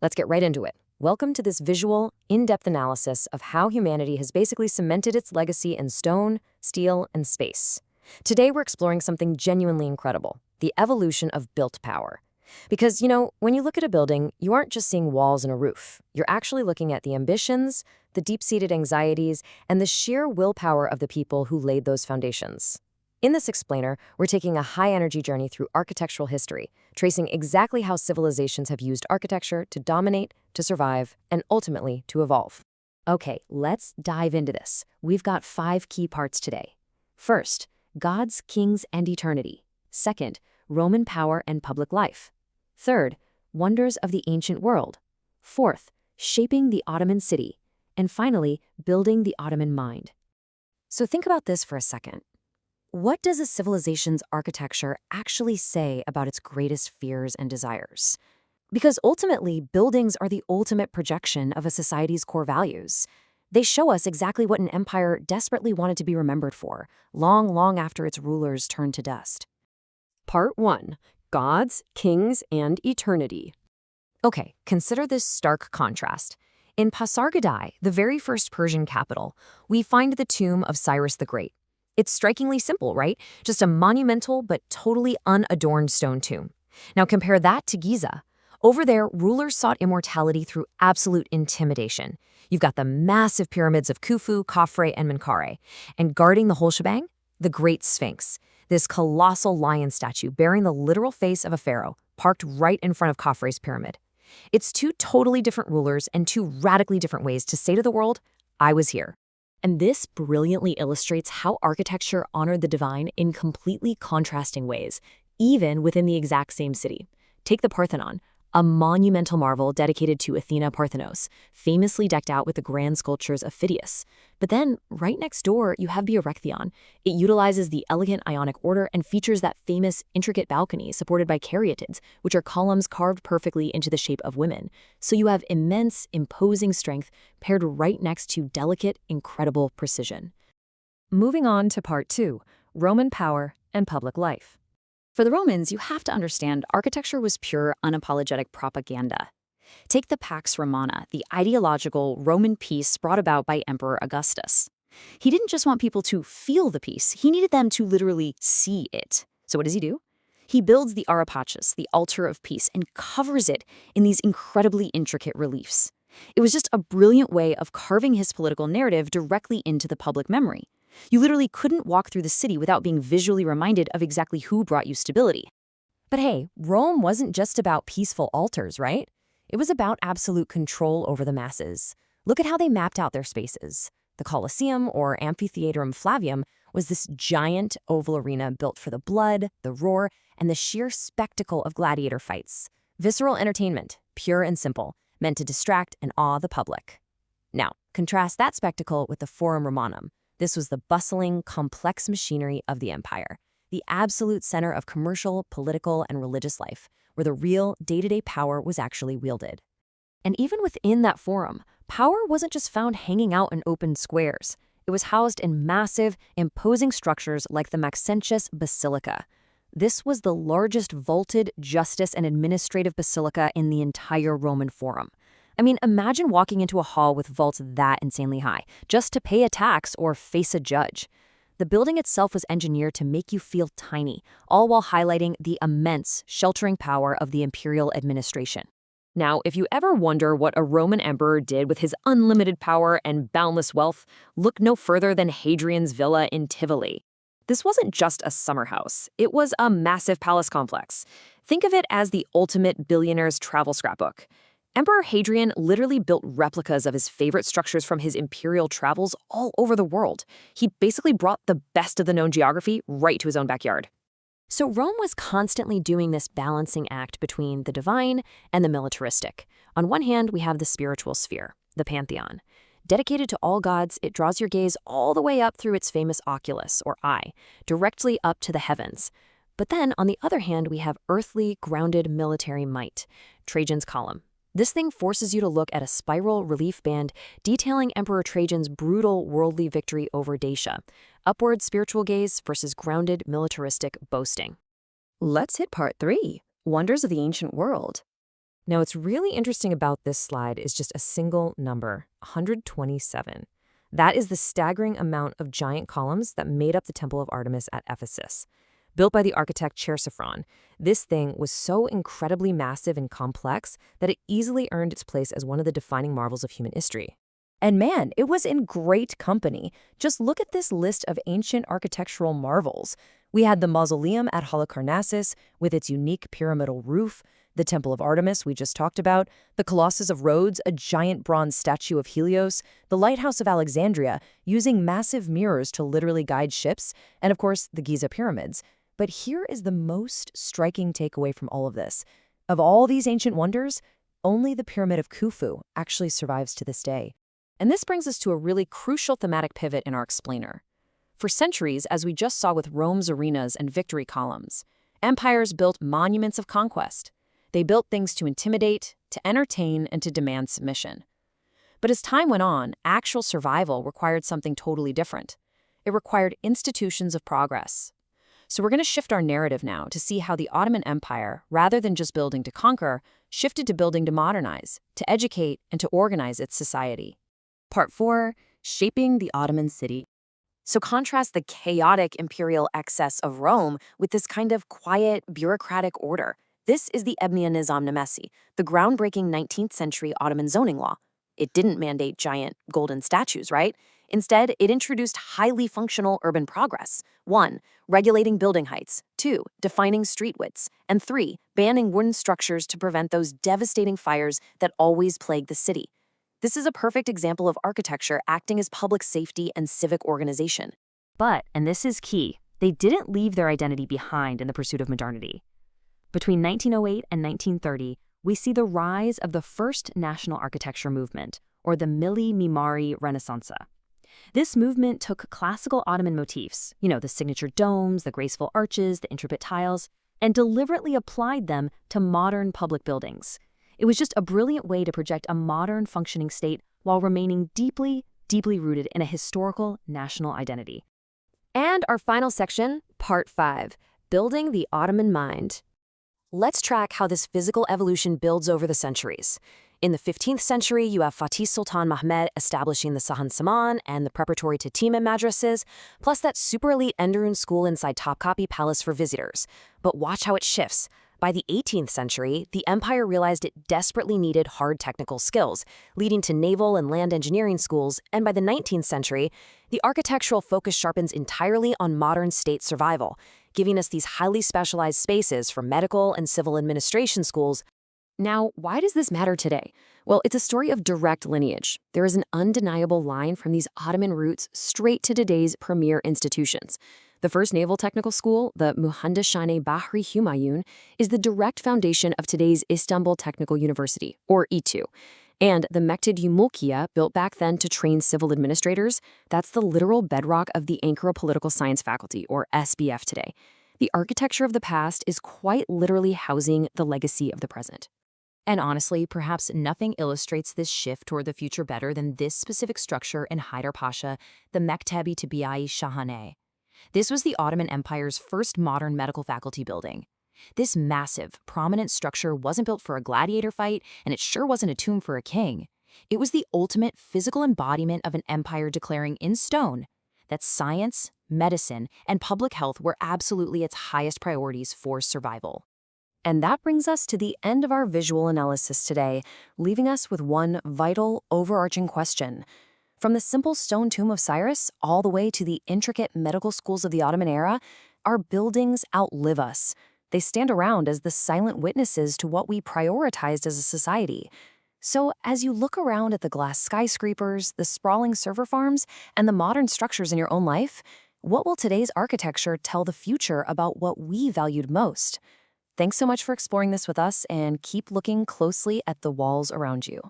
Let's get right into it. Welcome to this visual, in-depth analysis of how humanity has basically cemented its legacy in stone, steel, and space. Today we're exploring something genuinely incredible, the evolution of built power. Because, when you look at a building, you aren't just seeing walls and a roof. You're actually looking at the ambitions, the deep-seated anxieties, and the sheer willpower of the people who laid those foundations. In this explainer, we're taking a high-energy journey through architectural history, tracing exactly how civilizations have used architecture to dominate, to survive, and ultimately to evolve. Okay, let's dive into this. We've got 5 key parts today. First, gods, kings, and eternity. Second, Roman power and public life. Third, wonders of the ancient world. Fourth, shaping the Ottoman city. And finally, building the Ottoman mind. So think about this for a second. What does a civilization's architecture actually say about its greatest fears and desires? Because ultimately, buildings are the ultimate projection of a society's core values. They show us exactly what an empire desperately wanted to be remembered for, long, long after its rulers turned to dust. Part 1. Gods, Kings, and Eternity. Okay, consider this stark contrast. In Pasargadae, the very first Persian capital, we find the tomb of Cyrus the Great. It's strikingly simple, right? Just a monumental but totally unadorned stone tomb. Now compare that to Giza. Over there, rulers sought immortality through absolute intimidation. You've got the massive pyramids of Khufu, Khafre, and Menkaure. And guarding the whole shebang, the Great Sphinx, this colossal lion statue bearing the literal face of a pharaoh, parked right in front of Khafre's pyramid. It's 2 totally different rulers and 2 radically different ways to say to the world, I was here. And this brilliantly illustrates how architecture honored the divine in completely contrasting ways, even within the exact same city. Take the Parthenon, a monumental marvel dedicated to Athena Parthenos, famously decked out with the grand sculptures of Phidias. But then, right next door, you have the Erechtheion. It utilizes the elegant Ionic order and features that famous intricate balcony supported by caryatids, which are columns carved perfectly into the shape of women. So you have immense, imposing strength paired right next to delicate, incredible precision. Moving on to part 2, Roman power and public life. For the Romans, you have to understand architecture was pure, unapologetic propaganda. Take the Pax Romana, the ideological Roman peace brought about by Emperor Augustus. He didn't just want people to feel the peace, he needed them to literally see it. So what does he do? He builds the Ara Pacis, the altar of peace, and covers it in these incredibly intricate reliefs. It was just a brilliant way of carving his political narrative directly into the public memory. You literally couldn't walk through the city without being visually reminded of exactly who brought you stability. But hey, Rome wasn't just about peaceful altars, right? It was about absolute control over the masses. Look at how they mapped out their spaces. The Colosseum, or Amphitheatrum Flavium, was this giant oval arena built for the blood, the roar, and the sheer spectacle of gladiator fights. Visceral entertainment, pure and simple, meant to distract and awe the public. Now, contrast that spectacle with the Forum Romanum. This was the bustling, complex machinery of the empire, the absolute center of commercial, political, and religious life, where the real, day-to-day power was actually wielded. And even within that forum, power wasn't just found hanging out in open squares. It was housed in massive, imposing structures like the Maxentius Basilica. This was the largest vaulted justice and administrative basilica in the entire Roman Forum. I mean, imagine walking into a hall with vaults that insanely high, just to pay a tax or face a judge. The building itself was engineered to make you feel tiny, all while highlighting the immense, sheltering power of the imperial administration. Now, if you ever wonder what a Roman emperor did with his unlimited power and boundless wealth, look no further than Hadrian's villa in Tivoli. This wasn't just a summer house. It was a massive palace complex. Think of it as the ultimate billionaire's travel scrapbook. Emperor Hadrian literally built replicas of his favorite structures from his imperial travels all over the world. He basically brought the best of the known geography right to his own backyard. So Rome was constantly doing this balancing act between the divine and the militaristic. On one hand, we have the spiritual sphere, the pantheon. Dedicated to all gods, it draws your gaze all the way up through its famous oculus, or eye, directly up to the heavens. But then, on the other hand, we have earthly, grounded military might, Trajan's column. This thing forces you to look at a spiral relief band detailing Emperor Trajan's brutal worldly victory over Dacia. Upward spiritual gaze versus grounded militaristic boasting. Let's hit part 3, Wonders of the Ancient World. Now, what's really interesting about this slide is just a single number, 127. That is the staggering amount of giant columns that made up the Temple of Artemis at Ephesus. Built by the architect Chersiphron, this thing was so incredibly massive and complex that it easily earned its place as one of the defining marvels of human history. And man, it was in great company. Just look at this list of ancient architectural marvels. We had the mausoleum at Halicarnassus with its unique pyramidal roof, the Temple of Artemis we just talked about, the Colossus of Rhodes, a giant bronze statue of Helios, the Lighthouse of Alexandria, using massive mirrors to literally guide ships, and of course, the Giza pyramids. But here is the most striking takeaway from all of this. Of all these ancient wonders, only the Pyramid of Khufu actually survives to this day. And this brings us to a really crucial thematic pivot in our explainer. For centuries, as we just saw with Rome's arenas and victory columns, empires built monuments of conquest. They built things to intimidate, to entertain, and to demand submission. But as time went on, actual survival required something totally different. It required institutions of progress. So we're going to shift our narrative now to see how the Ottoman Empire, rather than just building to conquer, shifted to building to modernize, to educate, and to organize its society. Part 4, Shaping the Ottoman City. So contrast the chaotic imperial excess of Rome with this kind of quiet, bureaucratic order. This is the Ebniya Nizam Nemesi, the groundbreaking 19th century Ottoman zoning law. It didn't mandate giant golden statues, right? Instead, it introduced highly functional urban progress. 1. Regulating building heights. 2. Defining street widths. And 3. Banning wooden structures to prevent those devastating fires that always plague the city. This is a perfect example of architecture acting as public safety and civic organization. But, and this is key, they didn't leave their identity behind in the pursuit of modernity. Between 1908 and 1930, we see the rise of the first national architecture movement, or the Milli Mimari Renaissance. This movement took classical Ottoman motifs, the signature domes, the graceful arches, the intricate tiles, and deliberately applied them to modern public buildings. It was just a brilliant way to project a modern functioning state while remaining deeply, deeply rooted in a historical national identity. And our final section, Part 5, Building the Ottoman Mind. Let's track how this physical evolution builds over the centuries. In the 15th century, you have Fatih Sultan Mehmed establishing the Sahan Saman and the preparatory to Timim madrasas, plus that super elite Enderun school inside Topkapi Palace for visitors. But watch how it shifts. By the 18th century, the empire realized it desperately needed hard technical skills, leading to naval and land engineering schools, and by the 19th century, the architectural focus sharpens entirely on modern state survival, giving us these highly specialized spaces for medical and civil administration schools. Now, why does this matter today? Well, it's a story of direct lineage. There is an undeniable line from these Ottoman roots straight to today's premier institutions. The first naval technical school, the Muhandishane Bahri Humayun, is the direct foundation of today's Istanbul Technical University, or İTÜ. And the Mekteb Mulkiye, built back then to train civil administrators, that's the literal bedrock of the Ankara Political Science Faculty, or SBF today. The architecture of the past is quite literally housing the legacy of the present. And honestly, perhaps nothing illustrates this shift toward the future better than this specific structure in Haydarpaşa, the Mektebi Tıbbiye Şahane. This was the Ottoman Empire's first modern medical faculty building. This massive, prominent structure wasn't built for a gladiator fight, and it sure wasn't a tomb for a king. It was the ultimate physical embodiment of an empire declaring in stone that science, medicine, and public health were absolutely its highest priorities for survival. And that brings us to the end of our visual analysis today, leaving us with one vital, overarching question. From the simple stone tomb of Cyrus all the way to the intricate medical schools of the Ottoman era, our buildings outlive us. They stand around as the silent witnesses to what we prioritized as a society. So as you look around at the glass skyscrapers, the sprawling server farms, and the modern structures in your own life, what will today's architecture tell the future about what we valued most? Thanks so much for exploring this with us, and keep looking closely at the walls around you.